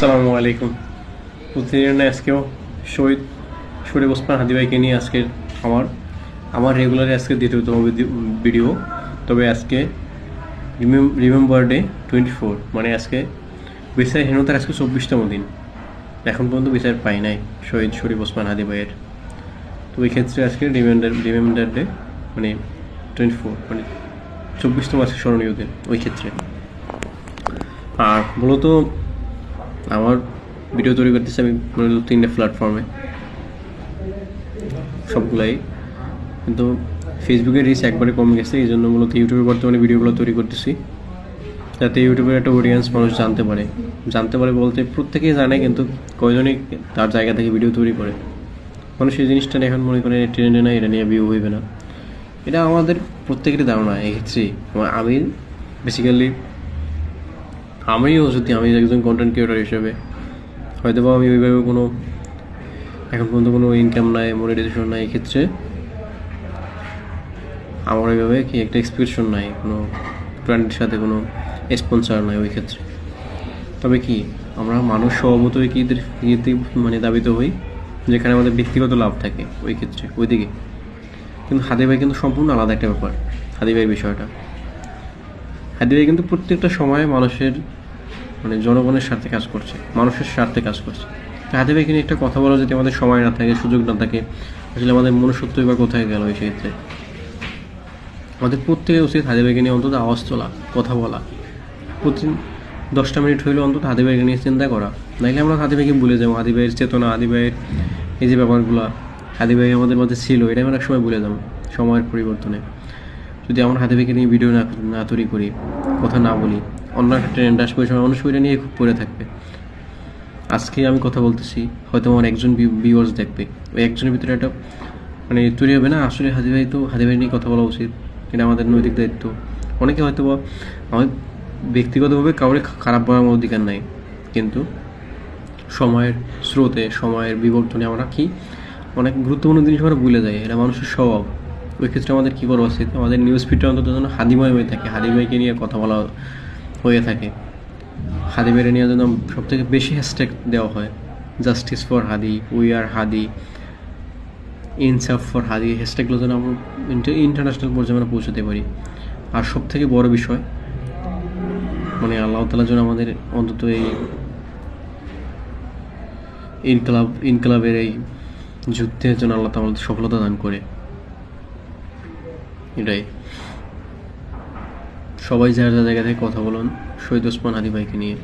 আসসালামু আলাইকুম। প্রতিদিন আজকেও শহীদ শরীফ ওসমান হাদি ভাইকে নিয়ে আজকের আমার আমার রেগুলার আজকে দ্বিতীয়তম ভিডিও। তবে আজকে রিমেম্বার ডে 24, মানে আজকে বিচারহীনতার আজকে 24তম দিন। এখন পর্যন্ত বিচার পাই নাই শহীদ শরীফ ওসমান হাদি ভাইয়ের। তো ওই ক্ষেত্রে আজকে রিমেম্বার ডে মানে 24, মানে 24তম আজকে স্মরণীয় দিন ওই ক্ষেত্রে। আর মূলত আমার ভিডিও তৈরি করতেছি আমি মূলত 3টে প্ল্যাটফর্মে, সবগুলাই, কিন্তু ফেসবুকের রিচ একবারে কমে গেছে। এই জন্য মূলত ইউটিউবে বর্তমানে ভিডিওগুলো তৈরি করতেছি, যাতে ইউটিউবের একটা অডিয়েন্স মানুষ জানতে পারে বলতে প্রত্যেকেই জানে, কিন্তু কয়জনই তার জায়গা থেকে ভিডিও তৈরি করে। মানুষ এই জিনিসটা এখন মনে করে ট্রেন্ডে না, এটা নিয়ে ভিউ হইবে না। এটা আমাদের প্রত্যেকেরই ধারণা। এক্ষেত্রে আমি বেসিক্যালি আমি একজন কন্টেন্ট ক্রিয়েটর হিসেবে হয়তো বা আমি ওইভাবে এখন পর্যন্ত কোনো ইনকাম নাই, মনিটাইজেশন নাই। এক্ষেত্রে আমার ওইভাবে কি একটা এক্সপেকটেশন নাই, কোনো ব্র্যান্ডের সাথে কোনো স্পন্সর নাই ওই ক্ষেত্রে। তবে কি আমরা মানুষ স্বভাবতই মানে দাবিত হই যেখানে আমাদের ব্যক্তিগত লাভ থাকে ওই ক্ষেত্রে ওইদিকে। কিন্তু হাদি ভাই কিন্তু সম্পূর্ণ আলাদা একটা ব্যাপার। হাদি ভাইয়ের বিষয়টা, হাদি ভাই কিন্তু প্রত্যেকটা সময় মানুষের মানে জনগণের স্বার্থে কাজ করছে, মানুষের স্বার্থে কাজ করছে। হাদি ভাইকে নিয়ে একটা কথা বলা যদি আমাদের সময় না থাকে, সুযোগ না থাকে, আসলে আমাদের মনুষ্যত্বই বা কোথায় গেল এই ক্ষেত্রে। আমাদের প্রত্যেকের উচিত হাদি ভাইকে নিয়ে অন্তত আওয়াজ তোলা, কথা বলা, প্রতিদিন 10টা মিনিট হইলেও অন্তত হাদি ভাইকে নিয়ে চিন্তা করা। নাইলে আমরা হাদি ভাইকে ভুলে যাবো। হাদি ভাইয়ের চেতনা, হাদি ভাইয়ের এই যে ব্যাপারগুলো, হাদি ভাই আমাদের মধ্যে ছিল, এটা আমরা এক সময় ভুলে যাবো সময়ের পরিবর্তনে। যদি আমরা হাদি ভাইকে নিয়ে ভিডিও না তৈরি করি, কথা না বলি, অন্য একটা ট্রেন্ড আসবে, ওই সময় মানুষ ওইটা নিয়ে খুব পড়ে থাকবে। আজকে আমি কথা বলতেছি, হয়তো আমার একজন ভিউয়ার্স দেখবে, ওই একজনের ভিতরে একটা মানে তৈরি হবে না, আসলে হাদি ভাই নিয়ে কথা বলা উচিত, এটা আমাদের নৈতিক দায়িত্ব। অনেকে হয়তো বা আমার ব্যক্তিগতভাবে কাউরে খারাপ বলার অধিকার নাই, কিন্তু সময়ের স্রোতে, সময়ের বিবর্তনে আমরা কি অনেক গুরুত্বপূর্ণ জিনিস আমরা ভুলে যাই। এটা মানুষের স্বভাব। ওই ক্ষেত্রে আমাদের কী করা উচিত, আমাদের নিউজ ফিডটা অন্তত যেন হাদিময় হয়ে থাকে, হাদি ভাইকে নিয়ে কথা বলা হয়ে থাকে। হাদি ভাইয়ের নিয়ে যেন সব থেকে বেশি হ্যাশট্যাগ দেওয়া হয়, justice for Hadi, we are Hadi, ইনসাফ ফর হাদি, হ্যাশট্যাগুলো যেন আমরা ইন্টারন্যাশনাল পর্যায়ে আমরা পৌঁছতে পারি। আর সব থেকে বড় বিষয়, মানে আল্লাহ তাআলা যেন আমাদের অন্তত এই ইনকলাবের এই যুদ্ধের জন্য আল্লাহ তাআলা আমাদের সফলতা দান করে। এটাই। সবাই যার জায়গা থেকে কথা বলুন শহীদ ওসমান হাদি ভাইকে নিয়ে।